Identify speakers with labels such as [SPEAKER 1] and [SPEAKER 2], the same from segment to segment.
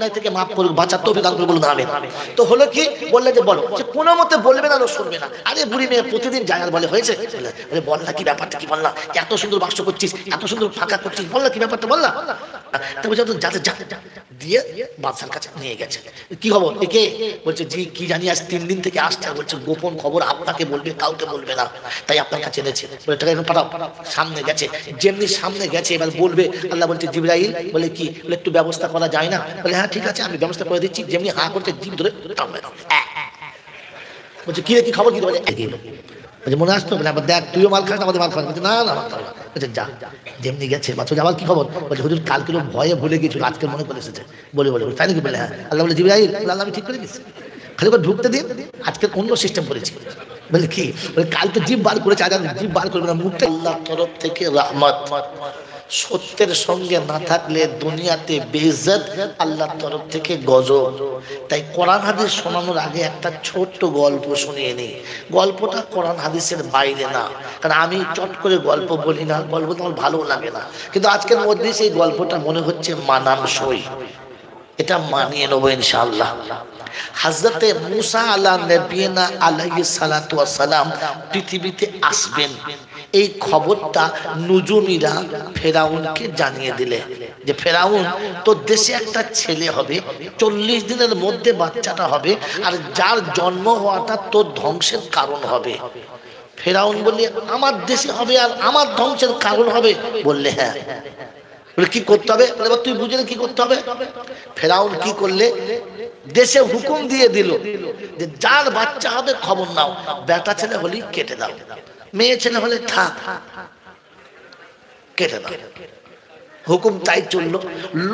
[SPEAKER 1] অন্যায় থেকে মাফ করুক, বাঁচার তৌফিক দান করুক, বলুন আমিন। তো হলো কি, বললে যে বলো, যে কোনো মতে বলবে না, শুনবে না। আরে বুড়ি মেয়ে প্রতিদিন যায় আর বলে হয়েছে, বলে বল না কি ব্যাপারটা, কি বল না, এত সুন্দর বাক্স করছিস, এত সুন্দর ফাঁকা করছিস, বল না কি ব্যাপারটা, বল না। তো বলছে যাতে যা দিয়ে বাদশার কাছে নিয়ে গেছে। কি খবর, একে বলছে জি কি জানি আজ 3 দিন থেকে আসছে, বলছে গোপন খবর আপনাকে বলবে, কাউকে বলবে না, তাই আপনার কাছে এনেছে। বলে টাকা পাঠাও। সামনে গেছে, যেমনি সামনে গেছে এবার বলবে, আল্লাহ বলছে জিবরাইল, বলে কি, বলে একটু ব্যবস্থা করা যায় না? বলে হ্যাঁ ঠিক আছে, আমি ব্যবস্থা করে দিচ্ছি। যেমনি হা করছে জিভ ধরে টানবে না। বলছে কি রে, কি খবর, কি বলে বলছে মনে আসতো, বলে আবার দেখ তুইও মাল খাস, আমাদের মাল খাস। বলছে না না, বলছে যা। যেমনি গেছে বাচ্চা, আবার কি খবর, বলছে হুজুর কালকে ভয়ে ভুলে গেছিল, আজকে মনে করে এসেছে। বলে তাই নাকি? বলে হ্যাঁ। আল্লাহ বলে জিবরাইল, আল্লাহ আমি ঠিক করে গেছি, খালি করে ঢুকতে দিন, আজকে অন্য সিস্টেম করেছি। বলে কি, বলে কাল তো জিভ বার করেছে, আজ আর জিভ বার করবে না, মুখটা। আল্লাহর তরফ থেকে রহমত। সত্যের সঙ্গে না থাকলে দুনিয়াতে বেইজ্জত, আল্লাহর তরফ থেকে গজব। তাই কোরআন হাদিস শোনানোর আগে একটা ছোট্ট গল্প শুনিয়ে নি। গল্পটা কোরআন হাদিসের বাইরে না, কারণ আমি চট করে গল্প বলি না, গল্প তো আমার ভালো লাগে না, কিন্তু আজকের মধ্যে সেই গল্পটা মনে হচ্ছে মানানসই, এটা মানিয়ে নেবো ইনশাআল্লাহ। হযরতে মুসা আলা নবিয়িনা আলাইহিস সালাতু ওয়াস সালাম পৃথিবীতে আসবেন, এই খবরটা নুজুমিরা ফেরাউনকে জানিয়ে দিলে, যে ফেরাউন তোর দেশে একটা ছেলে হবে, 40 দিনের মধ্যে বাচ্চাটা হবে, আর যার জন্ম হওয়াটা তোর ধ্বংসের কারণ হবে। ফেরাউন বললে আমার দেশে হবে আর আমার ধ্বংসের কারণ হবে? বললে হ্যাঁ। বলে কি করতে হবে? এবার তুই বুঝলে কি করতে হবে। ফেরাউন কি করলে, দেশে হুকুম দিয়ে দিল যে যার বাচ্চা হবে খবর নাও, বেটা ছেলে হলেই কেটে দাও, মেয়ে ছেলে হলে থাক, কেটে দাও। হুকুম তাই চললো।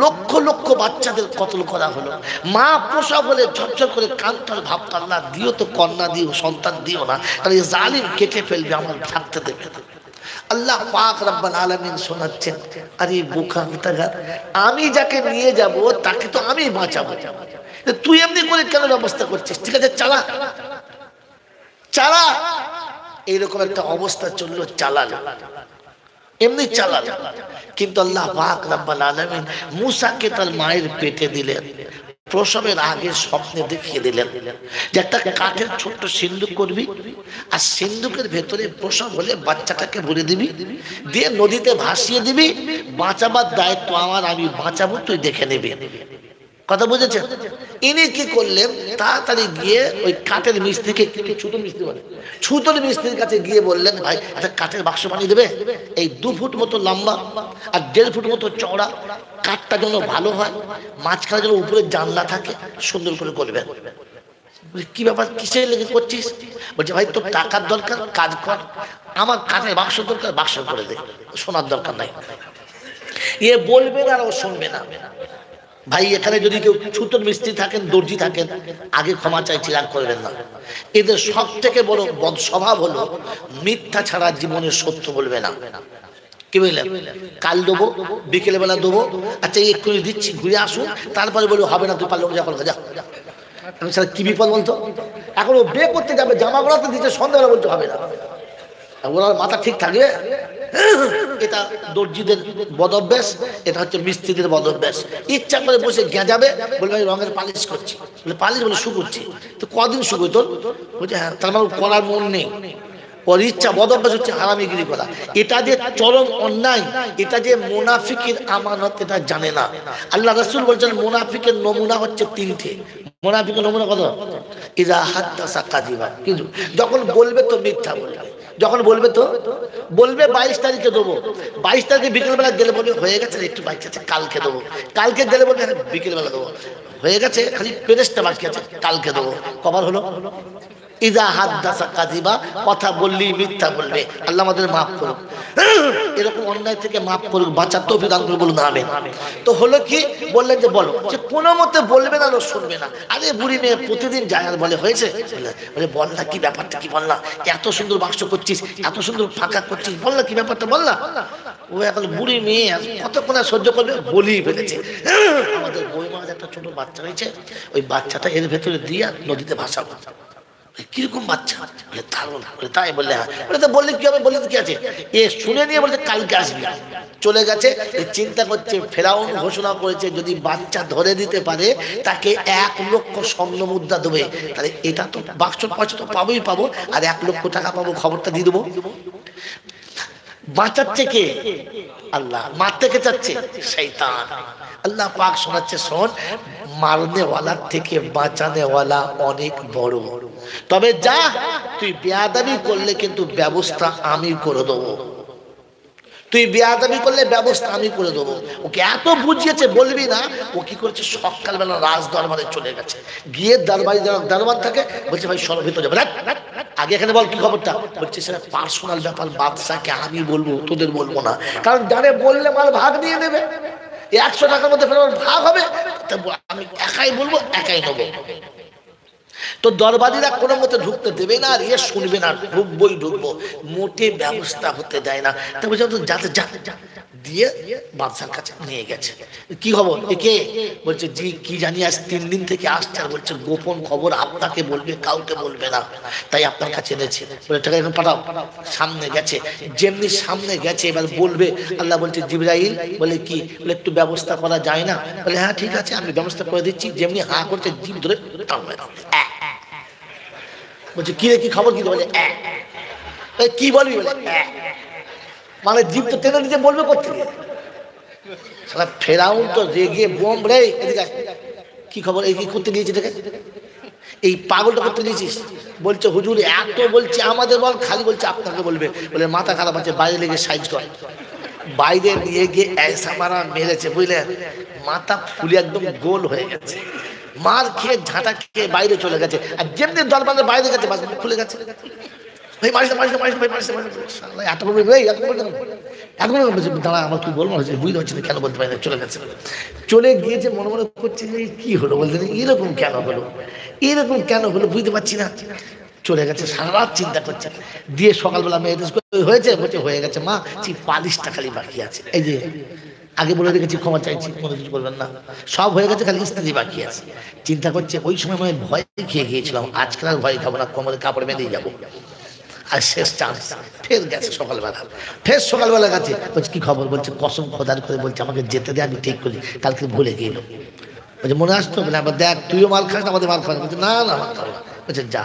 [SPEAKER 1] লক্ষ লক্ষ বাচ্চাদের কতল করা হলো। মা প্রসব হলে ঝরঝর করে কাঁদতে হবে, ভাবতো আল্লাহ দিও তো, কন্যা দিও, সন্তান দিও না, তাহলে জালিম কেটে ফেলবে, আমার থাকতে দেবে না। আল্লাহ পাক রব্বুল আলামিন শোনাচ্ছেন, আরে বোকা মুতাগার, আমি যাকে নিয়ে যাব তাকে তো আমি বাঁচাবো, তুই এমনি করে কেন ব্যবস্থা করছিস? ঠিক আছে চালা চালা। এইরকম একটা অবস্থা চললো, চালালো, এমনি চালালো। কিন্তু আল্লাহ পাক রব্বুল আলামিন মুসাকে তার মায়ের পেটে দিলেন, প্রসবের আগে স্বপ্নে দেখিয়ে দিলেন যে একটা কাঠের ছোট্ট সিন্দুক করবি, আর সিন্দুকের ভেতরে প্রসব হলে বাচ্চাটাকে ভরে দিবি, দিয়ে নদীতে ভাসিয়ে দিবি, বাঁচাবার দায়িত্ব আমার, আমি বাঁচাবো, তুই দেখে নিবি। কথা বুঝেছেন? ইনি কি করলেন, তাড়াতাড়ি গিয়ে ওই কাঠের মিস্ত্রিকে, ছুতোর মিস্ত্রির কাছে গিয়ে বললেন, ভাই একটা কাঠের বাক্স বানিয়ে দেবে, এই 2 ফুট মতো লম্বা আর 1.5 ফুট মতো চওড়া, কাঠটা যেন ভালো হয়, মাঝখানে যেন উপরে জানলা থাকে, সুন্দর করে করবেন। কি ব্যাপার, কিসের লেগে করছিস? বলছে ভাই তোর টাকার দরকার, কাজ কর, আমার কাঠের বাক্স দরকার, বাক্স করে দে, শোনার দরকার নাই। এ বলবে না আর ও শুনবে না। ভাই এখানে যদি কেউ ছুতোর মিস্ত্রি থাকেন, দর্জি থাকেন, আগে ক্ষমা চাইছি, রাগ করবেন না। এদের সব থেকে বড় বদ স্বভাব হলো মিথ্যা ছাড়া জীবনে সত্য বলবে না। কি বললেন, কাল দেবো, বিকেলে বেলা দেবো, আচ্ছা এক্ষুনি দিচ্ছি, ঘুরে আসুন, তারপরে বলবো হবে না, তুই পারলো যা করো যা। কি বিপদ বলতো, এখন ও বিয়ে করতে যাবে, জামা পড়াতে দিচ্ছে, সন্ধ্যাবেলা বলতে হবে না, ওনার মাথা ঠিক থাকবে। এটা দর্জিদের বদ অভ্যাস, এটা হচ্ছে মিস্ত্রিদের বদ অভ্যাস। ইচ্ছা করে বসে গেঁজাবে, বলবে আমি রঙের পালিশ করছি, বলে পালিশ, বলে শুকোচ্ছি, তো কদিন শুকোয় তোর? বলছে হ্যাঁ, তার মানে করার মন নেই, ওর ইচ্ছা, বদ অভ্যাস হচ্ছে হারামিগিরি করা। এটা যে চরম অন্যায়, এটা যে মুনাফিকের আমানত, এটা জানে না। আল্লাহ রাসূল বলছেন মুনাফিকের নমুনা হচ্ছে 3টে। মুনাফিকের নমুনা কত? ইযা হাদাসা কাযিবা, কিন্তু যখন বলবে তো মিথ্যা বলবে, যখন বলবে তো বলবে 22 তারিখে দেবো, 22 তারিখে বিকেলবেলা গেলে বলবে হয়ে গেছে, একটু বাকি আছে, কালকে দেবো, কালকে গেলে বলবে বিকেলবেলা দেবো, হয়ে গেছে, খালি পেরেসটা বাকি আছে, কালকে দেবো। কবার হলো? ইযা হাদাসা কাযিবা, কথা বললি মিথ্যা বলবে। আল্লাহ আমাদের মাফ করুক, এরকম অন্যায় থেকে মাফ করুক, বাঁচার তৌফিক দান করুক, বলুন আমিন। তো হলো কি, বললেন যে বলো, যে কোনো মতে বলবে না, শুনবে না। আরে বুড়ি মেয়ে প্রতিদিন যায় আর বলে হয়েছে, বলে বল না কি ব্যাপারটা, কি বল না, এত সুন্দর বাক্স করছিস, এত সুন্দর ফাঁকা করছিস, বল না কি ব্যাপারটা, বল না। ও এখন বুড়ি মেয়ে কতক্ষণ সহ্য করবে, বলেই ফেলেছে। আমাদের বইমার একটা ছোট বাচ্চা হয়েছে, ওই বাচ্চাটা এর ভেতরে দিয়ে নদীতে ভাসাবো। কিরকম বাচ্চা? বলে দারুণ। বলে তাই? বললে হ্যাঁ। বলে তো বললে কি হবে? বললে কি আছে? এ শুনে নিয়ে বলছে কালকে আসবি। চলে গেছে। চিন্তা করছে ফেরাউন ঘোষণা করেছে যদি বাচ্চা ধরে দিতে পারে তাকে 1,00,000 স্বর্ণ মুদ্রা দেবে। তাহলে এটা তো বাক্স পয়সা তো পাবোই পাবো, আর 1,00,000 টাকা পাবো, খবরটা দিয়ে দেবো। বাঁচাচ্ছে কে? আল্লাহ। মারতে কে চাচ্ছে? শয়তান। আল্লাহ পাক শোনাচ্ছে, শোন, মারনেওয়ালার থেকে বাঁচানেওয়ালা অনেক বড়। তবে যা, তুই বেয়াদবি করলে কিন্তু ব্যবস্থা আমি করে দেবো। তুই বেয়াদবি করলে ব্যবস্থা আমি করে দেবো। ওকে এত বুঝিয়েছে, বলবি না। ও কি করেছে, সকালবেলা রাজ দরবারে চলে গেছে। গিয়ে দরবার থাকে, বলছে ভাই সর ভিতরে যাবে। আগে এখানে বল কি খবরটা? বলছে সেটা পার্সোনাল ব্যাপার, বাদশাকে আমি বলবো, তোদের বলবো না। কারণ জানে বললে মাল ভাগ নিয়ে নেবে, 100 টাকার মধ্যে ফের ভাগ হবে। আমি একাই বলবো, একাই নেবো। তো দরবারীরা কোনো মতে ঢুকতে দেবে না, আর শুনবে না, ঢুকবো মোটে ব্যবস্থা হতে দেয় না। তা বলছে যাতে যা দিয়ে বাদশার কাছে নিয়ে গেছে। কি খবর? একে? বলছে জি কি জানি আজ 3 দিন থেকে আসছে, আর বলছে গোপন খবর আপনাকে বলবে, কাউকে বলবে না, তাই আপনার কাছে এনেছে। বলে টাকা এখন পাঠাও। সামনে গেছে, যেমনি সামনে গেছে এবার বলবে, আল্লাহ বলছে জিবরাইল। বলে কি? বলে একটু ব্যবস্থা করা যায় না? বলে হ্যাঁ ঠিক আছে, আমি ব্যবস্থা করে দিচ্ছি। যেমনি হা করছে, জিভ ধরে টানবে। বলছে কি রে, কি খবর? কি? বলে কি বলবি? বলে মানে জীব তো টেনে দিতে বলবে কোথেকে? সালা ফেরাউন তো রেগে বোম রে। এদিকে কি খবর? এই কি করতে নিয়েছি দেখে, এই পাগলটা করতে নিয়েছিস? বলছে হুজুর এত বলছে আমাদের বল, খালি বলছে আপনাকে বলবে। বলে মাথা খারাপ আছে, বাইরে লেগে সাইজ কর। বাইরে নিয়ে গিয়ে ऐसा মারা মেরেছে, বুঝলেন? মাথা ফুলে একদম গোল হয়ে গেছে। মার খেয়ে ঝাঁটা খেয়ে বাইরে চলে গেছে। আর যেমনি দরবারের বাইরে গেছে বাস খুলে গেছে। ভাই মারিস না, মারিস না, মারিস না, ভাই মারিস না, মারিস না। এত বলবে ভাই, এত বলবে দাঁড়া, আমার কি বলবো হচ্ছে, বুঝতে পারছি না কেন বলতে পারি না। চলে গেছে। চলে গিয়েছে, মনে মনে করছে যে কি হলো, বলতে এরকম কেন হলো, এরকম কেন হলো, বুঝতে পারছি না। চলে গেছে, সারা রাত চিন্তা করছে। দিয়ে সকালবেলা মেয়ে হয়েছে, বলছে হয়ে গেছে মা, পালিশটা খালি বাকি আছে। এই যে আগে বলে রেখেছি, ক্ষমা চাইছি, কোনো কিছু করবেন না, সব হয়ে গেছে, খালি স্ত্রী বাকি আছে। চিন্তা করছে ওই সময় আমি ভয় খেয়ে গিয়েছিলাম, আজকাল আর ভয় খাবো না, কোমরে কাপড় বেঁধেই যাবো। আর শেষ চান্স, ফের গেছে সকালবেলা, ফের সকালবেলা গেছে। বলছে কি খবর? বলছে কসম খোদার করে বলছে আমাকে যেতে দে, আমি ঠিক করি, কালকে ভুলে গেল। বলছে মনে আসতো? বলে আবার দেখ তুইও মাল খাস, আমাদের মাল খাস। বলছে না না আমার খাবো না। বলছে যা।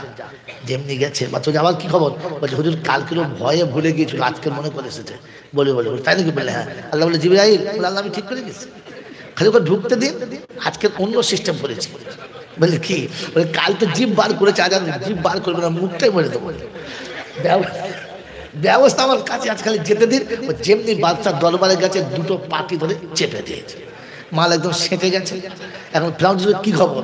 [SPEAKER 1] যেমনি গেছে বাচ্চা, আবার কি খবর? বলছে হুজুর কালকেও ভয়ে ভুলে গিয়েছিল, আজকে মনে করে এসেছে। বলে বলে তাই নাকি? বললে হ্যাঁ। আল্লাহ বলে জিবরাইল, বলে আল্লাহ আমি ঠিক করে গেছি, খালি ওকে ঢুকতে দিন, আজকে অন্য সিস্টেম করেছি। বলে কি? বলে কাল তো জিভ বার করেছে, আজ আর জিভ বার করবে না, মুখটাই মরে দেবো। ব্যবস্থা আমার কাছে, আজ খালি যেতে দিন। যেমনি বাদশার দরবারে গেছে, দুটো পাটি ধরে চেপে দিয়েছে, মাল একদম সেঁটে গেছে। এখন ফেরাউন কি খবর?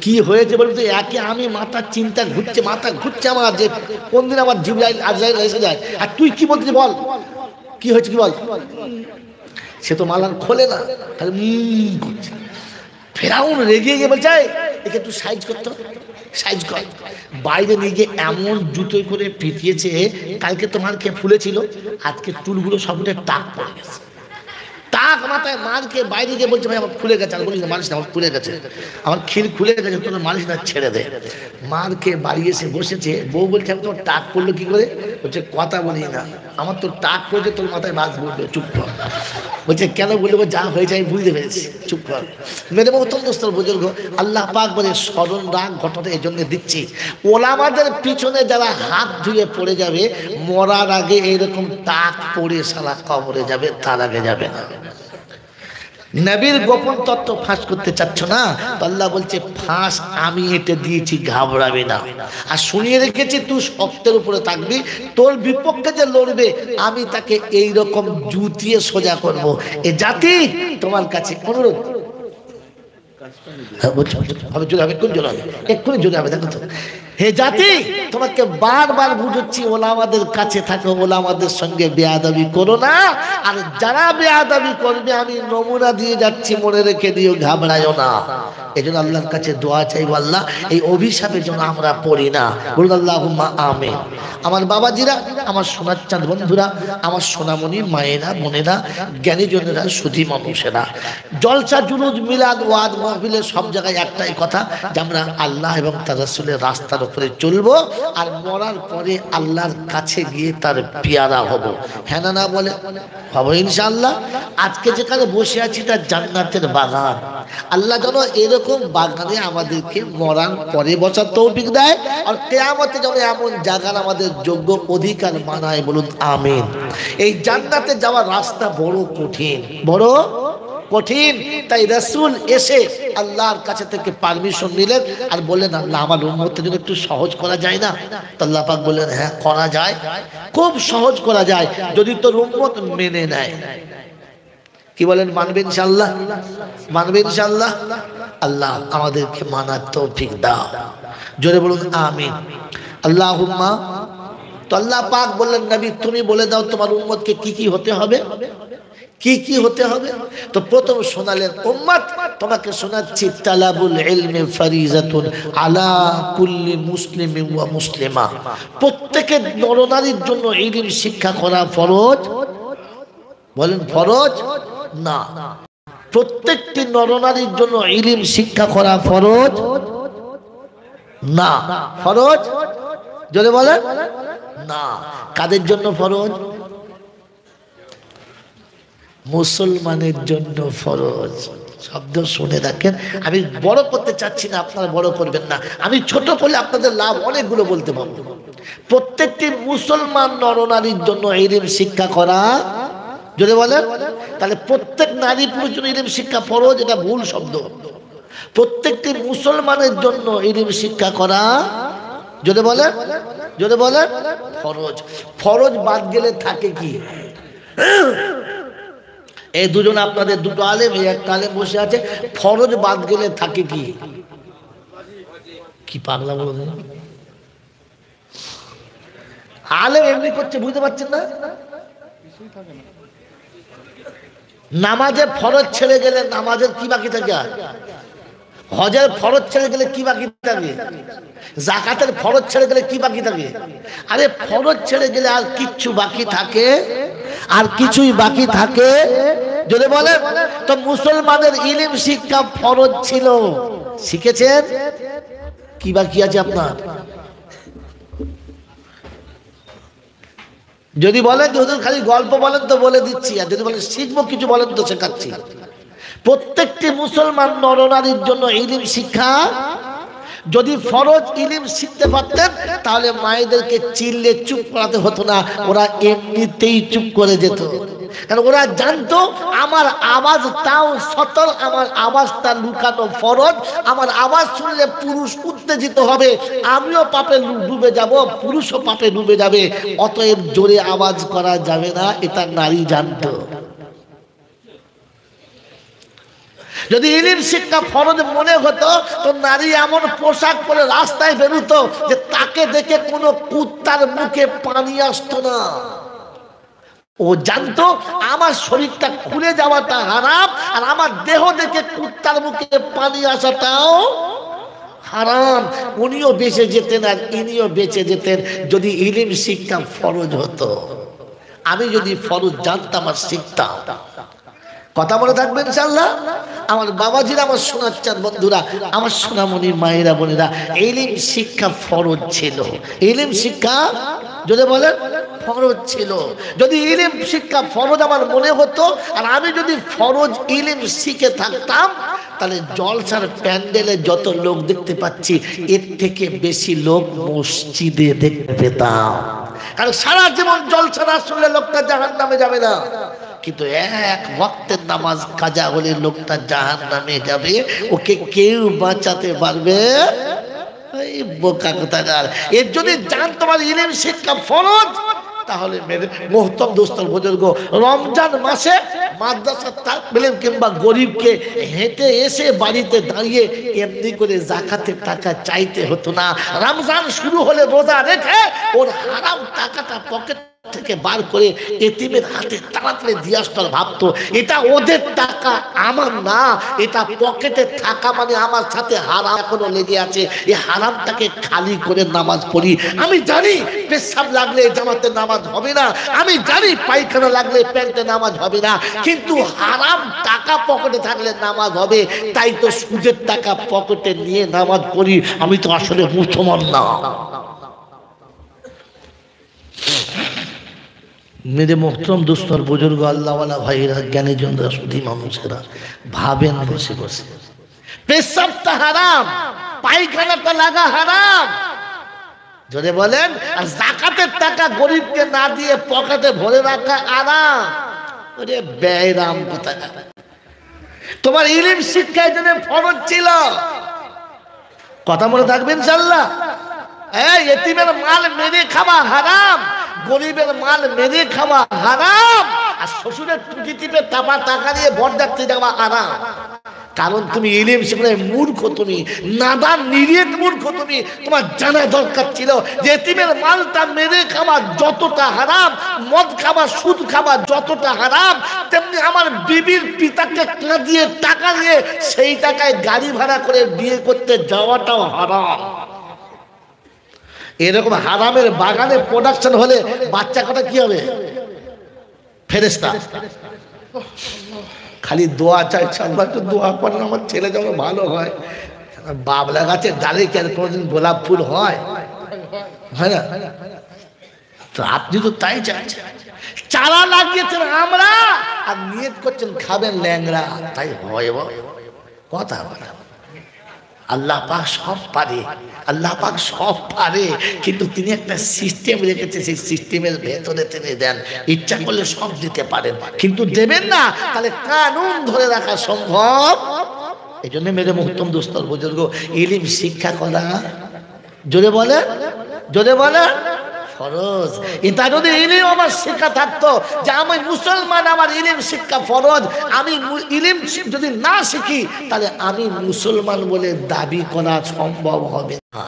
[SPEAKER 1] কি হয়েছে বলতে একে আমি মাথা চিন্তা ঘুরছে, মাথা ঘুরছে আমার, যে কোন দিন আমার জিবরাইল আজরাইল এসে যায়। আর তুই কি বলছিস বল, কি হয়েছে কি বল? সে তো মালান খোলে না, খালি করছে। ফেরাউন রেগে গিয়ে বলছে একে তুই সাইজ করতো, সাইজ কর। বাইরে নিয়ে গিয়ে এমন জুতোই করে পিটিয়েছে, কালকে তোমার কে ফুলেছিল, আজকে চুলগুলো সব টাক পড়ে গেছে। টাক মাথায় মারকে বাইরে গিয়ে বলছে ভাই আমার খুলে গেছে। আর বলিস না মারিস না, আমার খুলে গেছে, আমার খিল খুলে গেছে, তোর মারিস না, ছেড়ে দে। মারকে বাড়ি এসে বসেছে, বউ বলছে আমি তোমার টাক পড়লো কি করে? বলছে কথা বলি না, আমার তোর টাক পড়েছে, তোর মাথায় বাস বলবে, চুপ কর। বলছে কেন? বলবো যা হয়েছে আমি বুঝতে পেরেছি, চুপ কর। মেরে মতন দোস্তর বুজুর্গ, আল্লাহ পাক বলে স্মরণ রাগ ঘটনা এই জন্য দিচ্ছি, ওলামাদের পিছনে যারা হাত ধুয়ে পড়ে যাবে, মরার আগে এইরকম টাক পড়ে সারা কবরে যাবে, তার আগে যাবে না। নবীর গোপন তত্ত্ব ফাঁস করতে চাচ্ছ না? আল্লাহ বলছে ফাঁস আমি এঁটে দিয়েছি, ঘাবড়াবে না। আর শুনিয়ে রেখেছি তুই শক্তের উপরে থাকবি, তোর বিপক্ষে যে লড়বে আমি তাকে এই রকম জুতিয়ে সোজা করব। এ জাতি তোমার কাছে অনুরোধ, হবে জোরে হবে, কোন জোরে হবে? এক্ষুনি জোরে হবে, দেখো তো। হে জাতি, তোমাকে বারবার বুঝাচ্ছি, ওলামাদের কাছে থাকো, ওলামাদের সঙ্গে বেয়াদবি করো না। আর যারা বেয়াদবি করবে আমি নমুনা দিয়ে যাচ্ছি, মনে রেখে দিও, ঘাবড়ায়ও না। এই জন্য আল্লাহর কাছে দোয়া চাইবো, আল্লাহ এই অভিশাপের জন্য আমরা পড়ি না। বলুন আল্লাহুম্মা আমিন। আমার বাবাজিরা, আমার সোনার চাঁদ বন্ধুরা, আমার সোনামণি মায়েরা, বোনেরা, জ্ঞানীজনেরা, সুধী মানুষেরা, জলসা জুলুস মিলাদ ওয়াদ মাহফিলে সব জায়গায় একটাই কথা, যে আমরা আল্লাহ এবং তার রাসূলের রাস্তার উপরে চলবো, আর মরার পরে আল্লাহর কাছে গিয়ে তার পেয়ারা হব। হ্যাঁ না, না বলে হবো ইনশাআল্লাহ। আজকে যেখানে বসে আছি তার জান্নাতের বাগান। আল্লাহ যেন এরকম বাগানে আমাদেরকে মরার পরে বসার তৌফিক দেয়, আর কিয়ামতে যেন এমন জায়গার আমাদের যোগ্য অধিকার বানায়। বলুন আমিন। এই জান্নাতে যাওয়ার রাস্তা বড় কঠিন, বড় কঠিন। তাই রাসূল এসে আল্লাহর কাছে থেকে পারমিশন নিলেন আর বললেন, আল্লাহ আমার উম্মতের জন্য একটু সহজ করা যায় না? তো আল্লাহ পাক বললেন, হ্যাঁ করা যায়, খুব সহজ করা যায়, যদি তোর উম্মত মেনে নেয়। কি বলেন, মানবে ইনশাআল্লাহ? মানবে ইনশাআল্লাহ? আল্লাহ আমাদেরকে মানার তৌফিক দাও। জোরে বলুন আমিন। আল্লাহুম্মা। তো আল্লাহ পাক বললেন, নবী তুমি বলে দাও তোমার উম্মতকে কি কি হতে হবে, কি কি হতে হবে। তো প্রথম শোনালেন, উম্মত তোমাকে শোনাচ্ছি, তালাবুল ইলমি ফারিজাতুন আলা কুল্লি মুসলিমিন ওয়া মুসলিমা। প্রত্যেকের নরনারীর জন্য ইলম শিক্ষা করা ফরজ। বলেন ফরজ না, প্রত্যেকটি নরনারীর জন্য ইলম শিক্ষা করা ফরজ না। ফরজ যদি বলেন না। কাদের জন্য ফরজ? মুসলমানের জন্য ফরজ। শব্দ শুনে রাখেন, আমি বড় করতে চাচ্ছি না, আপনারা বড় করবেন না, আমি ছোট করলে আপনাদের লাভ অনেকগুলো বলতে পারবো। প্রত্যেকটি মুসলমান নরনারীর জন্য ইলম শিক্ষা করা, যদি বলেন তাহলে প্রত্যেক নারী পুরুষের জন্য ইলম শিক্ষা ফরজ, এটা ভুল শব্দ। প্রত্যেকটি মুসলমানের জন্য ইলম শিক্ষা করা, যদি বলেন, যদি বলেন ফরজ। ফরজ বাদ গেলে থাকে কি? এই দুজন আপনাদের দুটো আলেম, এই একটা আলেম বসে আছে, ফরজ বাদ গেলে থাকে কি? কি পাগলা বলুন, আলেম এমনি করছে, বুঝতে পারছেন না? নামাজে ফরজ ছেড়ে গেলে নামাজের কি বাকি থাকে? আর হজের ফরজ ছেড়ে গেলে কি বাকি থাকে? যাকাতের ফরজ ছেড়ে গেলে কি বাকি থাকে? আরে ফরজ ছেড়ে গেলে আর কিচ্ছু বাকি থাকে? আর কিছুই বাকি থাকে? যদি বলেন তো মুসলমানের ইলম শিক্ষা ফরজ ছিল, শিখেছেন, কি বাকি আছে আপনার? যদি বলেন যে হুজুর খালি গল্প বলেন তো বলে দিচ্ছি, আর যদি বলেন শিখবো কিছু বলেন তো শেখাচ্ছি। প্রত্যেকটি মুসলমান নরনারীর জন্য ইলম শিক্ষা, যদি ফরজ ইলম শিখতে পারতেন তাহলে মায়েদেরকে চিল্লে চুপ করাতে হতো না, ওরা এমনিতেই চুপ করে যেত। কারণ ওরা জানতো আমার আওয়াজটাও সতর, আমার আওয়াজটা লুকানো ফরজ। আমার আওয়াজ শুনলে পুরুষ উত্তেজিত হবে, আমিও পাপে ডুবে যাব, পুরুষও পাপে ডুবে যাবে, অতএব জোরে আওয়াজ করা যাবে না, এটা নারী জানতো। যদি ইলম শিক্ষা ফরজ মনে হতো তো নারী এমন পোশাক পরে রাস্তায় বেরোতো যে তাকে দেখে কোনো কুত্তার মুখে পানি আসতো না। ও জানতো আমার শরীরটা খুলে যাওয়াটা হারাম, আর আমার দেহ দেখে কুত্তার মুখে পানি আসাটাও হারাম। উনিও বেঁচে যেতেন আর ইনিও বেঁচে যেতেন যদি ইলম শিক্ষা ফরজ হতো। আমি যদি ফরজ জানতাম আর শিখতাম, কথা বলে থাকবেন ইনশাআল্লাহ। আমার বাবাজিরা, আমার সোনার চাঁদ বন্ধুরা, আমার সোনামণি মায়েরা, বোনেরা, ইলম শিক্ষা ফরজ ছিল। ইলম শিক্ষা যদি বলেন ফরজ ছিল। যদি ইলম শিক্ষা ফরজ আমার মনে হতো আর আমি যদি ফরজ ইলম শিখে থাকতাম, তাহলে জলসার প্যান্ডেলে যত লোক দেখতে পাচ্ছি এর থেকে বেশি লোক মসজিদে দেখতে পেতাম। কারণ সারা জীবন জলসা না শুনলে লোকটা জাহান্নামে যাবে না, কিন্তু এক ওয়াক্তের নামাজ কাজা হলে লোকটা জাহান্নামে যাবে, ওকে কেউ বাঁচাতে পারবে? এই বোকা কোথাকার। এর যদি জান তোমার ইলম শিক্ষা ফরজ, তাহলে মেরে মোহতরম দোস্তর বুজুর্গ, রমজান মাসে মাদ্রাসা তাকবিলে কিংবা গরিবকে হেঁটে এসে বাড়িতে দাঁড়িয়ে এমনি করে যাকাতের টাকা চাইতে হতো না। রমজান শুরু হলে রোজা রেখে ওর হারাম টাকাটা পকেট থেকে বার করে এতিমের হাতে তাড়াতাড়ি দিয়ে আসতে ভাবতো এটা ওদের টাকা, আমার না, এটা পকেটে থাকা মানে আমার সাথে হারাম এখনো লেগে আছে, এই হারামটাকে খালি করে নামাজ পড়ি। আমি জানি পেশাব লাগলে জামাতে নামাজ হবে না, আমি জানি পায়খানা লাগলে প্যান্টে নামাজ হবে না, কিন্তু হারাম টাকা পকেটে থাকলে নামাজ হবে। তাই তো সুদের টাকা পকেটে নিয়ে নামাজ পড়ি। আমি তো আসলে মুসলমান না। মেরে মোহতরম দোস্তর বুজুর্গ, আল্লাহওয়ালা ভাইরা, জ্ঞানীজনরা, সুধী মানুষেরা, ভাবেন বসে বসে পেশাবটা হারাম, পায়খানাটা লাগা হারাম, যদি বলেন আর যাকাতের টাকা গরিবকে না দিয়ে পকেটে ভরে রাখা আরাম। ওরে ব্যয়রাম কোথায়? তোমার ইলম শিক্ষার জন্য ফরজ ছিল, কথা মনে থাকবে ইনশাআল্লাহ। এই এতিমের মাল মেরে খাওয়া হারাম, গরিবের মাল মেরে খাওয়া হারাম, আর শ্বশুরের টুটি টিপে টাপা টাকা দিয়ে বরযাত্রী যাওয়া হারাম। কারণ তুমি ইলম শিখলে মূর্খ, তুমি নাদান নিরিট মূর্খ। তুমি তোমার জানা দরকার ছিল যে এতিমের মালটা মেরে খাওয়া যতটা হারাম, মদ খাওয়া সুদ খাওয়া যতটা হারাম, তেমনি আমার বিবির পিতাকে কাঁদিয়ে টাকা দিয়ে সেই টাকায় গাড়ি ভাড়া করে বিয়ে করতে যাওয়াটাও হারাম। এরকম হারামের বাগানে প্রোডাকশন হলে বাচ্চা কটা কি হবে? ফেরেশতা। খালি দোয়া চাইছে, আল্লাহ একটু দোয়া করেন আমার ছেলে যেন ভালো হয়। বাবলা গাছের ডালে কি আর কোনোদিন গোলাপ ফুল হয়? হয় না? তো আপনি তো তাই চাইছেন, চারা লাগিয়েছেন আমরা আর নিয়ত করছেন খাবেন ল্যাংড়া, তাই হয় কথা বলা। আল্লাহ পাক সব পারে, আল্লাহ পাক সব পারে, কিন্তু তিনি একটা সিস্টেম রেখেছে, সেই সিস্টেমের ভেতরে তিনি দেন। ইচ্ছা করলে সব দিতে পারেন, কিন্তু দেবেন না, তাহলে কানুন ধরে রাখা সম্ভব। এই জন্য মেরে মুহতরম দোস্তর বুজুর্গ, ইলম শিক্ষা করা, জোরে বলে, জোরে বলে ফরজ। এটা যদি ইলম আমার শিক্ষা থাকতো যে আমি মুসলমান, আমার ইলম শিক্ষা ফরজ, আমি ইলম যদি না শিখি তাহলে আমি মুসলমান বলে দাবি করা সম্ভব হবে না।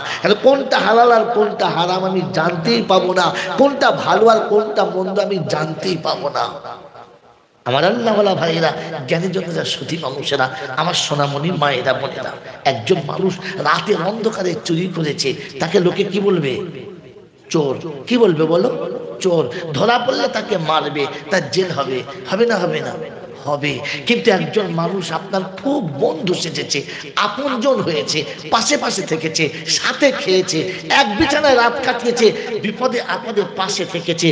[SPEAKER 1] কোনটা হালাল আর কোনটা হারাম আমি জানতেই পাবো না, কোনটা ভালো আর কোনটা মন্দ আমি জানতেই পাবো না। আমার আল্লাহওয়ালা ভাইয়েরা, জ্ঞানী জনেরা, সুধী মানুষেরা, আমার সোনামণি মায়েরা, বোনেরা, একজন মানুষ রাতের অন্ধকারে চুরি করেছে, তাকে লোকে কি বলবে? চোর। কি বলবে বলো? চোর। ধরা পড়লে তাকে মারবে, তার জেল হবে, হবে না হবে না? হবে। কিন্তু একজন মানুষ আপনার খুব বন্ধু সেজেছে, আপনজন হয়েছে, পাশে পাশে থেকেছে, সাথে খেয়েছে, এক বিছানায় রাত কাটিয়েছে, বিপদে আপদে পাশে থেকেছে,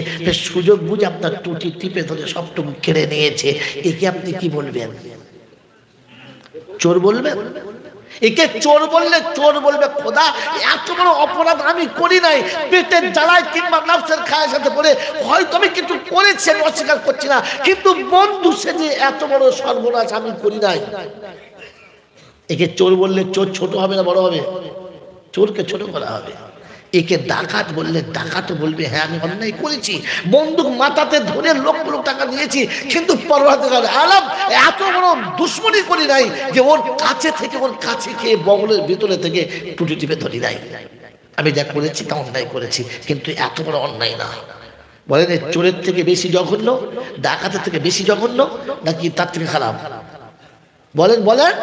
[SPEAKER 1] সুযোগ বুঝে আপনার টুটি টিপে ধরে সবটুকু কেড়ে নিয়েছে, একে আপনি কি বলবেন? চোর বলবেন? একে চোর বললে চোর বলবে খোদা এত বড় অপরাধ আমি করি নাই, পেটের জ্বালায় কিংবা নফসের খায়ের সাথে পড়ে হয়তো আমি কিছু করেছি, আমি অস্বীকার করছি না, কিন্তু বন্ধু সেজে এত বড় সর্বনাশ আমি করি নাই। একে চোর বললে চোর ছোট হবে না বড় হবে? চোরকে ছোট করা হবে। একে ডাকাত বললে ডাকাত বলবে হ্যাঁ আমি অন্যায় করেছি, বন্দুক মাথাতে ধরে লক্ষ লক্ষ টাকা নিয়েছি, কিন্তু পরওয়ারদিগার আলম এত বড় দুশ্মনী করি নাই যে ওর কাছে থেকে, ওর কাছে খেয়ে বগলের ভিতরে থেকে টুটি টিপে ধরি নাই। আমি যা করেছি তা অন্যায় করেছি, কিন্তু এত বড় অন্যায় না। বলেন চোরের থেকে বেশি জঘন্য, ডাকাতের থেকে বেশি জঘন্য, নাকি তার থেকে খারাপ? বলেন বলেন।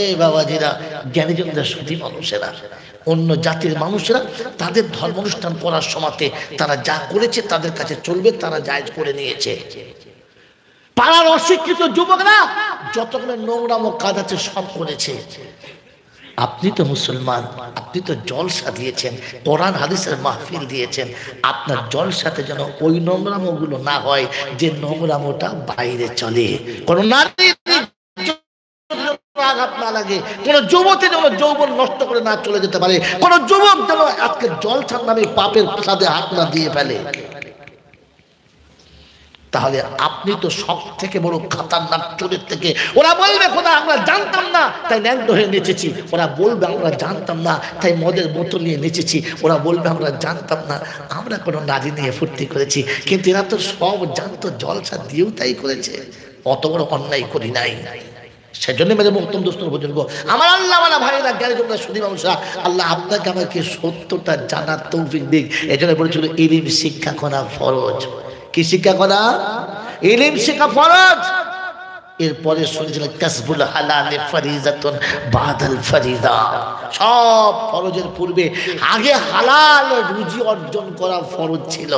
[SPEAKER 1] এই বাবাজিরা, জ্ঞানীজনরা, সুধী মানুষেরা, অন্য জাতির মানুষেরা তাদের ধর্ম অনুষ্ঠান করার সময়তে তারা যা করেছে তাদের কাছে চলবে, তারা জায়েজ করে নিয়েছে। পাড়ার অশিক্ষিত যুবকরা যতগুলো নোংরামো কাজ আছে সব করেছে। আপনি তো মুসলমান, আপনি তো জলসা দিয়েছেন, কোরআন হাদিসের মাহফিল দিয়েছেন, আপনার জলসাতে যেন ওই নোংরামোগুলো না হয় যে নোংরামোটা বাইরে চলে। কোন নারী আঘাত না লাগে, কোন যুবতী যেন যৌবন নষ্ট করে না চলে যেতে পারে, কোন যুবক যেন আজকে জলসার নামে পাপের ফাঁদে হাত না দিয়ে ফেলে। তাহলে আপনি তো সব থেকে বড় খাতারনাক চোরের থেকে। ওরা বলবে খোদা আমরা জানতাম না তাই ন্যাংটো হয়ে নেচেছি, ওরা বলবে আমরা জানতাম না তাই মদের বোতল নিয়ে নেচেছি, ওরা বলবে আমরা জানতাম না আমরা কোনো নারী নিয়ে ফুর্তি করেছি, কিন্তু এরা তো সব জানতো, জলসা দিয়েও তাই করেছে, অত বড় অন্যায় করি নাই। সেজন্য মেরে মোহতম দোস্তর বুজুর্গ আমার আল্লাহওয়ালা ভাইরা জ্ঞানী তোমরা শুধু মানুষরা, আল্লাহ আপনাকে আমাকে সত্যটা জানার তৌফিক দিক। এই জন্য বলেছিল ইলম শিক্ষা করা ফরজ। কি শিক্ষা করা? ইলম শিক্ষা ফরজ। এরপরে শুনেছিলেন কাসবুল হালাল ফরিজাতুন বাদাল ফরিজা, সব ফরজের পূর্বে আগে হালাল রুজি অর্জন করা ফরজ ছিল।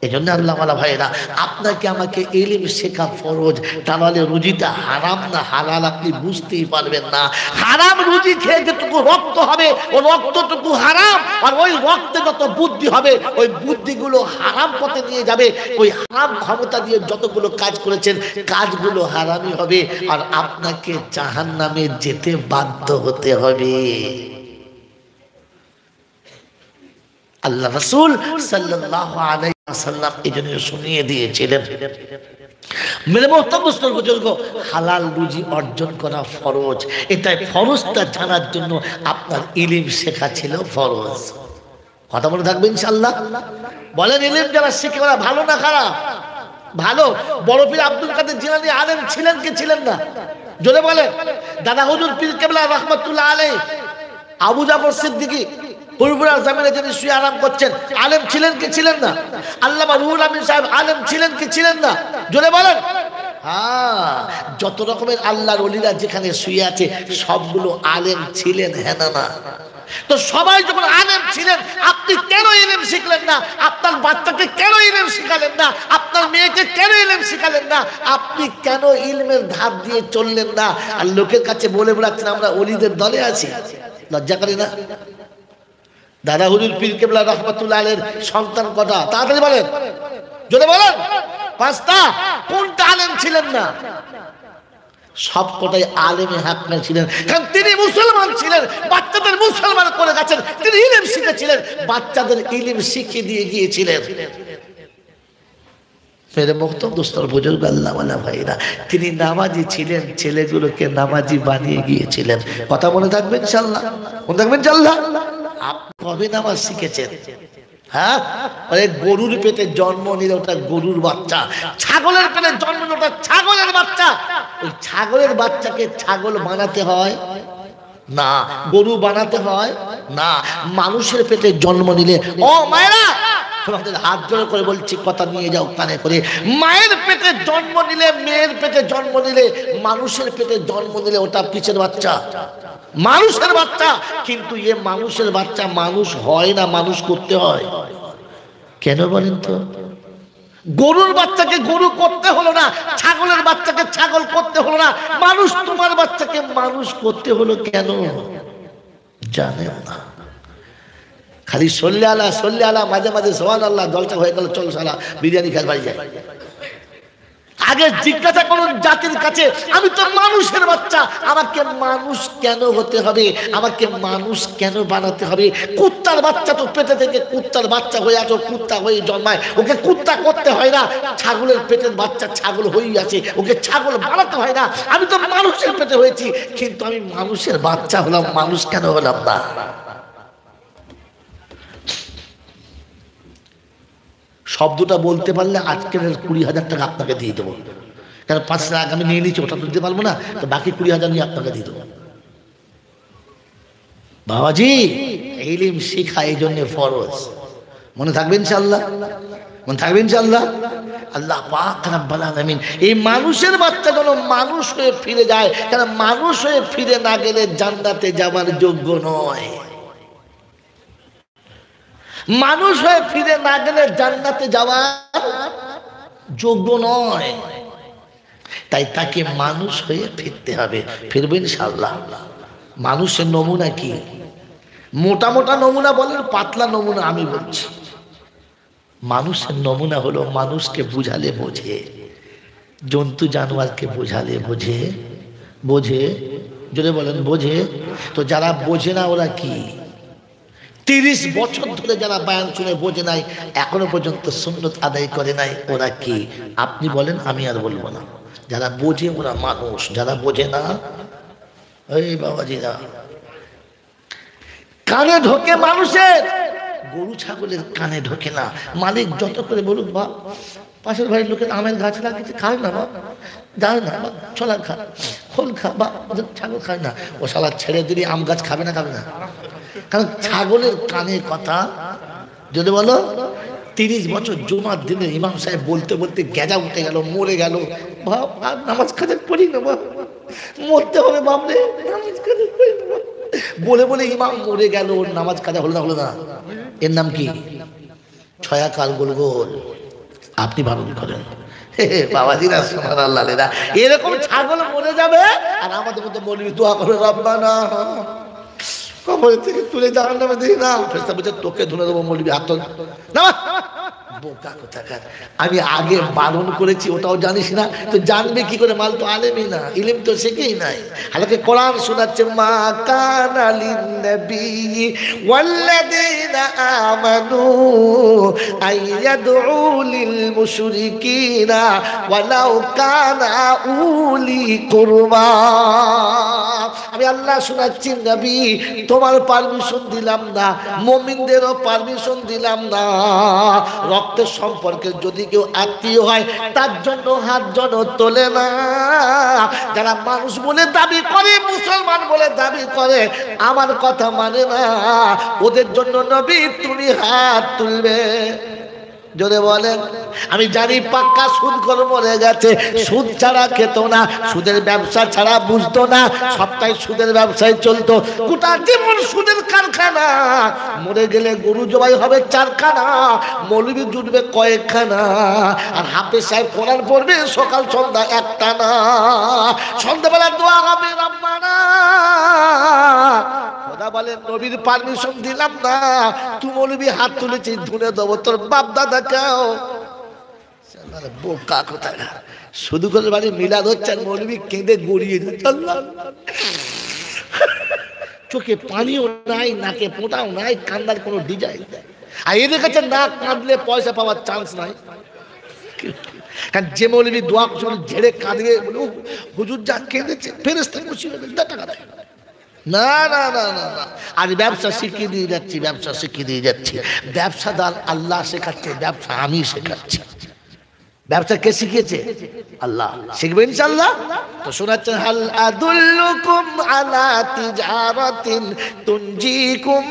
[SPEAKER 1] এই জন্য আল্লাহওয়ালা ভাইরা আপনাকে আমাকে ইলম শেখা ফরজ, তাহলে রুজিটা হারাম না হালাল আপনি বুঝতেই পারবেন না। হারাম রুজি খেয়ে যেটুকু রক্ত হবে ও রক্তটুকু হারাম, আর ওই রক্তে যত বুদ্ধি হবে ওই বুদ্ধিগুলো হারাম পথে নিয়ে যাবে। ওই হারাম ক্ষমতা দিয়ে যতগুলো কাজ করেছেন কাজগুলো হারামই হবে, আর আপনাকে জাহান্নামে যেতে বাধ্য হতে হবে। আল্লাহ রাসূল সাল্লাল্লাহু আলাইহি ওয়াসাল্লাম এই জন্য শুনিয়ে দিয়েছিলেন মেরে মোহতরম বুজুর্গ হালাল রুজি অর্জন করা ফরজ। এটাই ফরজটা জানার জন্য আপনার ইলম শেখা ছিল ফরজ। কথা বলে থাকবেন ইনশাআল্লাহ। বলেন ইলম যারা শিখে ওরা ভালো না খারাপ? ভালো। বড় পীর আব্দুল কাদের জিলানী আলেম ছিলেন কি ছিলেন না? জোরে বলেন। দাদা হুজুর পীর কেবলা রাহমাতুল্লাহ আলাইহি আবু জাফর সিদ্দিকী পুরপুরার জামিনে যিনি শুয়ে আরাম করছেন আলেম ছিলেন কি ছিলেন না? আল্লামা রুহুল আমিন সাহেব আলেম ছিলেন কি ছিলেন না? জোরে বলেন। হ্যাঁ, যত রকমের আল্লাহর ওলিরা যেখানে শুয়ে আছে সবগুলো আলেম ছিলেন, হ্যাঁ না না? তো সবাই যখন আলেম ছিলেন আপনি কেন ইলম শিখলেন না? আপনার বাচ্চাকে কেন ইলম শিখালেন না? আপনার মেয়েকে কেন ইলম শিখালেন না? আপনি কেন ইলমের ধাপ দিয়ে চললেন না? আর লোকের কাছে বলে বেড়াচ্ছেন আমরা ওলিদের দলে আছি, লজ্জা করে না? দাদা হুজুর পীর কেবলা রাহমাতুল্লাহ আলাইহির সন্তান কটা? তাড়াতাড়ি বলেন, জোরে বলেন। 5টা। কোনটা আলেম ছিলেন না? সব কটাই আলেমে হাক্কা ছিলেন, কারণ তিনি মুসলমান ছিলেন, বাচ্চাদের মুসলমান করে গেছেন, তিনি ইলম শিখেছিলেন, বাচ্চাদের ইলম শিখিয়ে দিয়ে গিয়েছিলেন। মেরে মুহতরম দোস্তর বুজুর্গ আল্লাহওয়ালা ভাইরা, তিনি নামাজি ছিলেন, ছেলেগুলোকে নামাজি বানিয়ে গিয়েছিলেন। কথা মনে থাকবে ইনশাআল্লাহ, মনে থাকবে ইনশাআল্লাহ। আপনি কবে নামাজ শিখেছেন? হ্যাঁ, ওই গরুর পেটে জন্ম নিলে ওটা গরুর বাচ্চা, ছাগলের পেটে জন্ম নিলে ওটা ছাগলের বাচ্চা। ওই ছাগলের বাচ্চাকে ছাগল বানাতে হয় না, গরু বানাতে হয় না। মানুষের পেটে জন্ম নিলে, ও মায়েরা তোমাদের হাত জোড় করে বলছি, কথা নিয়ে যাও কানে করে, মায়ের পেটে জন্ম নিলে, মেয়ের পেটে জন্ম নিলে, মানুষের পেটে জন্ম নিলে ওটা পিচের বাচ্চা, মানুষের বাচ্চা। কিন্তু এ মানুষের বাচ্চা মানুষ হয় না, মানুষ করতে হয়। কেন বলেন তো? গরুর বাচ্চাকে গরু করতে হলো না, ছাগলের বাচ্চাকে ছাগল করতে হলো না, মানুষ তোমার বাচ্চাকে মানুষ করতে হলো কেন? জানেন না। খালি সল্লে আলা মাঝে মাঝে সুবহানাল্লাহ, জলসা হয়ে গেল, চল সালা বিরিয়ানি খেয়ে বাড়ি যায়। আগে জিজ্ঞাসা করুন জাতির কাছে, আমি তো মানুষের বাচ্চা, আমাকে মানুষ কেন হতে হবে? আমাকে মানুষ কেন বানাতে হবে? কুত্তার বাচ্চা তো পেটে থেকে কুত্তার বাচ্চা হয়ে আছে, কুত্তা হয়ে জন্মায়, ওকে কুত্তা করতে হয় না। ছাগলের পেটের বাচ্চা ছাগল হয়েই আছে, ওকে ছাগল বানাতে হয় না। আমি তো মানুষের পেটে হয়েছি, কিন্তু আমি মানুষের বাচ্চা হলাম, মানুষ কেন হলাম না? শব্দটা বলতে পারলে আজকের 20,000 টাকা আপনাকে দিয়ে দেবো, কারণ 5 লাখ আমি নিয়ে নিচ্ছি, ওটা তো দিতে পারবো না, তো বাকি 20,000 নিয়ে আপনাকে দিয়ে দেবো। বাবাজি, ইলম শিখা এই জন্য ফরজ। মনে থাকবেন ইনশাআল্লাহ, মনে থাকবেন ইনশাআল্লাহ। আল্লাহ পাক রব্বুল আলামিন এই মানুষের বাচ্চা যেন মানুষ হয়ে ফিরে যায়, কারণ মানুষ হয়ে ফিরে না গেলে জান্নাতে যাবার যোগ্য নয়। মানুষ হয়ে ফিরে না গেলে জান্নাতে যাওয়ার যোগ্য নয়। তাই তাকে মানুষ হয়ে ফিরতে হবে। ফিরবে ইনশাআল্লাহ। মানুষের নমুনা কি? মোটা মোটা নমুনা বলেন, পাতলা নমুনা আমি বলছি। মানুষের নমুনা হলো মানুষকে বুঝালে বোঝে, জন্তু জানোয়ারকে বুঝালে বোঝে। বোঝে? যদি বলেন বোঝে, তো যারা বোঝে না ওরা কি? 30 বছর ধরে যারা বয়ান শুনে বোঝে নাই, এখনো পর্যন্ত সুন্নত আদায় করে নাই, ওরা কি? আপনি বলেন, আমি আর বলবো না। যারা বোঝে ওরা মানুষ, যারা বোঝে না, এই বাবাজিরা, কানে ঢোকে মানুষের, গরু ছাগলের কানে ঢোকে না। মালিক যত করে বলুক, বা পাশের বাড়ির লোকের আমের গাছ লাগিয়েছে, খায় না বা, যায় না বা, ছোলা খা, খোল খা, বা ছাগল খায় না, ও শালা ছেড়ে দিলে আম গাছ খাবে না, খাবে না? কারণ ছাগলের কানে কথা যদি বলো, 30 বছর জুমার দিনে ইমাম সাহেব বলতে বলতে গেজা উঠে গেল, মরে গেল, ভাব আর নামাজ কাজে পড়ি না, বাপ মরতে হবে বাপরে, নামাজ কাজে পড়ি না, বলে বলে ইমাম মরে গেল, ওর নামাজ কাজা হলো না, হলো না। এর নাম কি? ছয়াকাল গোল গোল। আপনি পালন করেন বাবাজিরা, সোনার আল্লাহরা, এরকম ছাগল মরে যাবে, আর আমাদের মধ্যে বলবি দোয়া করে, রব্বানা কবর থেকে তুলে জাহান্নামে দিই না, ফেরেশতা বলছে তোকে ধরে দেবো, বলবি হাত না, বোকা কোথাকার। আমি আগে বারণ করেছি, ওটাও জানিস না তো জানবে কি করে? মাল তো আলেমই না, ইলম তো শেখেই নাই। হালাকে কোরআন শোনাচ্ছে, মা কানা লিন-নবী ওয়াল্লাযীনা আমানু আইয়াদউ লিল মুশরিকিনা ওয়ালাউ কানা উলি কুরবা। আমি আল্লাহ শোনাচ্ছি, নবী তোমার পারমিশন দিলাম না, মুমিনদেরও পারমিশন দিলাম না, রক্তের সম্পর্কে যদি কেউ আত্মীয় হয় তার জন্য হাত জন তোলে না। যারা মানুষ বলে দাবি করে, মুসলমান বলে দাবি করে, আমার কথা মানে না, ওদের জন্য নবী তুমি হাত তুলবে। জোরে বলেন। আমি জানি পাক্কা সুদ করে মরে গেছে, সুদ ছাড়া খেত না, সুদের ব্যবসা ছাড়া বুঝতো না, সপ্তাহে সুদের ব্যবসায় চলতো, গোটা জীবন সুদের কারখানা। মরে গেলে গরু জবাই হবে 4খানা, মৌলবি জুটবে কয়েকখানা, আর হাফেজ সাহেব কোরআন পড়বে সকাল সন্ধ্যা একটানা, সন্ধ্যাবেলা দোয়া হবে রব্বানা। খোদা বলেন নবীর পারমিশন দিলাম না, তুই মৌলবি হাত তুলেছিস, ধুনে দেবো তোর বাপ দাদা কেউ। বোকা কোথায়, শুধু করে বাড়ি মিলাদ হচ্ছে, আর মৌলবি কেঁদে গড়িয়ে যাচ্ছে, চোখে পানিও নাই, নাকে পোঁটাও নাই, কান্দার কোনো ডিজাইন নাই। আর এদের কাছে না কাঁদলে পয়সা পাওয়ার চান্স নাই। কারণ যে মৌলবি দোয়া ঝেড়ে কাঁদবে, হুজুর যা কেঁদেছে, ফেরেশতা খুশি হবে, টাকা দেয় না, না না না না। আর ব্যবসা শিখিয়ে দিয়ে যাচ্ছি, ব্যবসা শিখিয়ে দিয়ে যাচ্ছি। ব্যবসাদার আল্লাহ শেখাচ্ছে, ব্যবসা আমি শেখাচ্ছি। ব্যবসা কে শিখিয়েছে? আল্লাহ। শিখবে ইনশাআল্লাহ। তো শোনাচ্ছেন, হাল আদুল্লুকুম আলা তিজারাতিন তুনজিকুম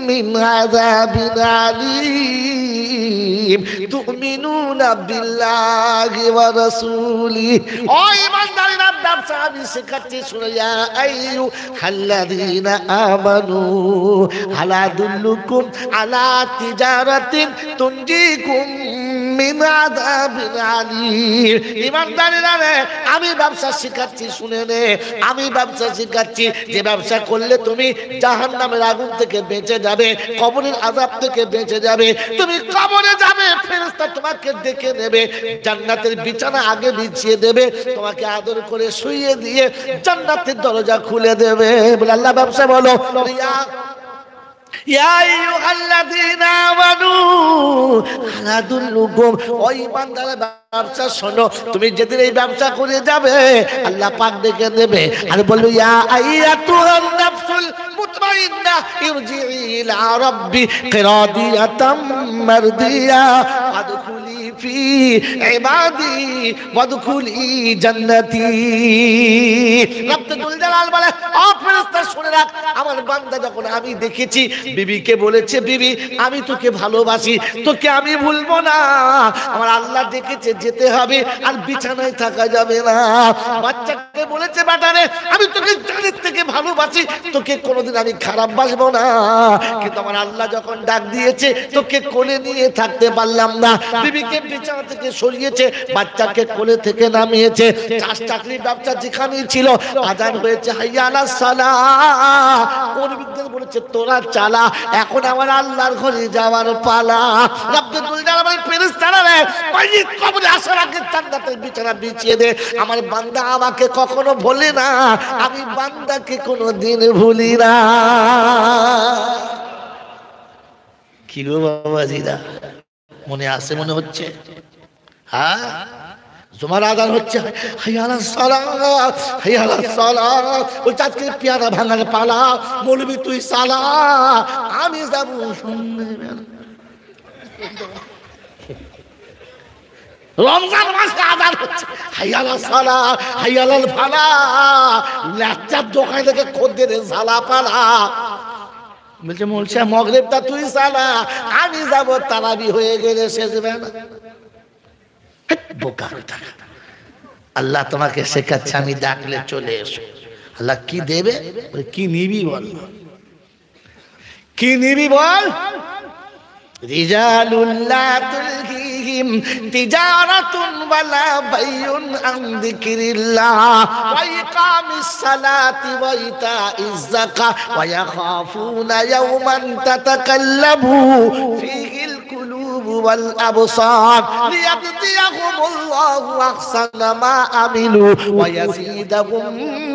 [SPEAKER 1] মিন আযাবিন আলীম তুমিনুনা বিল্লাহি ওয়া রাসূলিহি। ও ঈমানদারেরা, ব্যবসা আমি শেখাচ্ছি, শুনে যা। আইয়ুহাল্লাযীনা আমানু হাল আদুল্লুকুম আলা তিজারাতিন তুনজিকুম মিন আযাবিন আলীম। ঈমানদারেরা, আমি ব্যবসা শেখাচ্ছি, শুনে নে, আমি ব্যবসা শেখাচ্ছি, যে ব্যবসা করলে তুমি জাহান্নামের আগুন থেকে বেঁচে যাবে, কবরের আযাব থেকে বেঁচে যাবে। তুমি কবরে যাবে, ফেরেশতা তোমাকে ডেকে নেবে, জান্নাতের বিছানা আগে বিছিয়ে দেবে, তোমাকে আদর করে শুইয়ে দিয়ে জান্নাতের দরজা খুলে দেবে। বলে আল্লাহ ব্যবসা বলো, ইয়া আইয়ুহাল্লাযীনা আমানু হাল আদুল্লুকুম। ও ঈমানদারের ব্যবসা শোনো, তুমি যেদিন এই ব্যবসা করে যাবে, আল্লাহ পাক ডেকে দেবে আর বলবে, ইয়া আইয়াতুহান নাফসুল মুতমাইন্নাহ ইরজিই ইলা রাব্বিকি রাদিয়াতাম মারদিয়া ফাদখুলি ফি ইবাদি ওয়াদখুলি জান্নাতি। রব্বুল জালাল বলে, ও ফেরেশতা শুনে রাখ, আমার বান্দা যখন আমি দেখেছি বিবিকে বলেছে, বিবি আমি তোকে ভালোবাসি, তোকে আমি ভুলবো না, আমার আল্লাহ ডেকেছে যেতে হবে, আর বিছানায় থাকা যাবে না। বাচ্চাকে বলেছে, বেটারে আমি তোকে জানের থেকে ভালোবাসি, তোকে কোনোদিন আমি খারাপ বাসবো না, কিন্তু আমার আল্লাহ যখন ডাক দিয়েছে তোকে কোলে নিয়ে থাকতে পারলাম না। বিবিকে বিছানা থেকে সরিয়েছে, বাচ্চাকে কোলে থেকে নামিয়েছে। চাষ চাকরির ব্যবসা যেখানেই ছিল, আজান হয়েছে, হাইয়া আলাস সালাহ, কর্মীদের বলেছে তোরা চালা, এখন আমার আল্লাহর ঘরে যাওয়ার পালা। রব্বুল জালাল ফেরেশতারা, মাইয়িত কবরে আসার আগে জান্নাতের বিছানা বিছিয়ে দে। আমার বান্দা আমাকে কখনো ভুলে না, আমি বান্দাকে কোনোদিন ভুলি না। কি গো বাবাজিরা, মনে আসে মনে হচ্ছে? হ্যাঁ, জুমার আযান হচ্ছে, হাইয়া আলাস সালাত, হাইয়া আলাস সালাত। ওই চাঁদকে পেয়ারা ভাঙার পালা, মৌলবি তুই সালা, আমি যাব সন্ধ্যেবেলা। রমজান মাসে আযান হচ্ছে, হাইয়া আলাস সালাত, হাইয়া আলাল ফালাহ। লাচ্চার দোকান থেকে খদ্দের ঝালা পালা, বলছে মোলসা মাগরিবটা তুই সালা, আমি যাব তারাবি হয়ে গেলে শেষ বেলা। বোকা কোথাকার। আল্লাহ তোমাকে শেখাচ্ছে, আমি ডাকলে চলে এসো। আল্লাহ কি দেবে? কি নিবি বল, কি নিবি বল? রিজালুল্লাহ তুলহিহিম তিজারাতুন ওয়ালা বাইউন আন যিকরিল্লাহ ওয়া ইকামিস সালাতি ওয়া ইতাইজ যাকাত ওয়া ইয়াখাফুনা ইয়াওমান তাতাকাল্লাবু ফীহিল কুলুব ওয়াল আবসার লিয়াজজিয়াহুমুল্লাহু আহসানা মা আমিলু ওয়া ইয়াজিদাহুম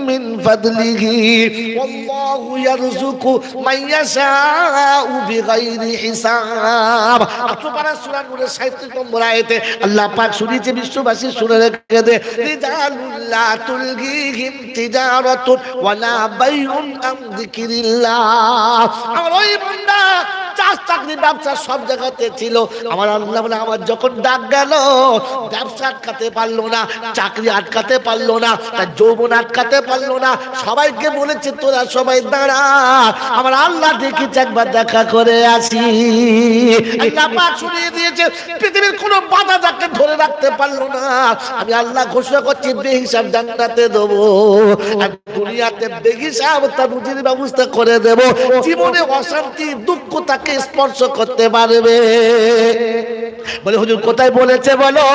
[SPEAKER 1] মিন ফাদলিহি ওয়াল্লাহু ইয়ারযুকু মান ইয়াশাউ বিগাইরি হিসাব। সুবহানাল্লাহ। সূরা নূরের 37 নম্বর আয়াতে আল্লাহ পাক শুনিয়েছে, বিশ্ববাসী শুনে রেখে দে, রিজালুল্লাহ তুলহিহিম তিজারাতুন ওয়ালা বাইউন আন যিকরিল্লাহ। আমার ওই বান্দা চাকরি ব্যবসা সব জায়গাতে ছিল, আমার আল্লাহ বলে আমার যখন ডাক গেল, ব্যবসা আটকাতে পারলো না, চাকরি আটকাতে পারলো না, তার যৌবন আটকাতে পারলো না। সবাইকে বলেছে তোরা সবাই দাঁড়া, আমার আল্লাহ দেখেছে, একবার দেখা করে আসি। আল্লাহ পাক শুনিয়ে দিয়েছে, পৃথিবীর কোনো বাধা যাকে ধরে রাখতে পারলো না, আমি আল্লাহ ঘোষণা করছি বেহিসাব জান্নাতে দেবো, আর দুনিয়াতে বেহিসাব তার রুজির ব্যবস্থা করে দেব। জীবনে অশান্তি দুঃখ তাকে স্পর্শ করতে পারবে। বলে হুজুর কোথায় বলেছে বলো?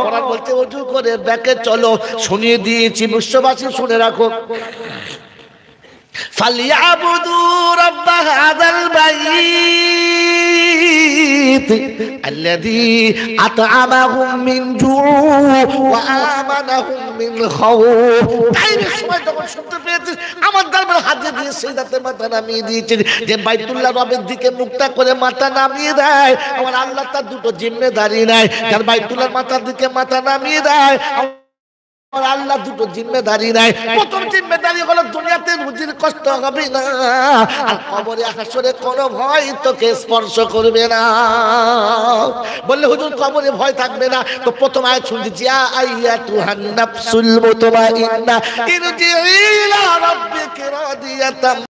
[SPEAKER 1] ওরা বলছে ওযু করে ব্যাকে চলো, শুনিয়ে দিয়েছি, বিশ্ববাসী শুনে রাখো। ফালিয়াবুদু রাব্ব হাযাল বাইত আল্লাযী আত'আমাহুম মিন জু' ওয়া আমানাহুম মিন খাউফ। টাইমের সময় যখন শুনতে পেয়েছিস, আমার দরবারে হাত দিয়ে সিজদাতে মাথা নামিয়ে দিয়েছিস, যে বাইতুল্লাহ রবের দিকে মুখটা করে মাথা নামিয়ে দেয়, আমার আল্লাহ তার দুটো জিম্মেদারি নেয়। যার বাইতুল্লাহর মাথার দিকে মাথা নামিয়ে দেয়, আল্লাহ দুটো জিম্মেদারি নেয়। প্রথম জিম্মেদারি হলো দুনিয়াতে রুজির কষ্ট হবে না, আর কবরে হাসরে কোনো ভয় তোকে স্পর্শ করবে না। বললে হুজুর কবরে ভয় থাকবে না, তো প্রথম আয়াত শুনছি, ইয়া আইয়াতুহান নাফসুল মুতমাইন্নাহ ইরজিই ইলা রাব্বিকি রাদিয়াতাম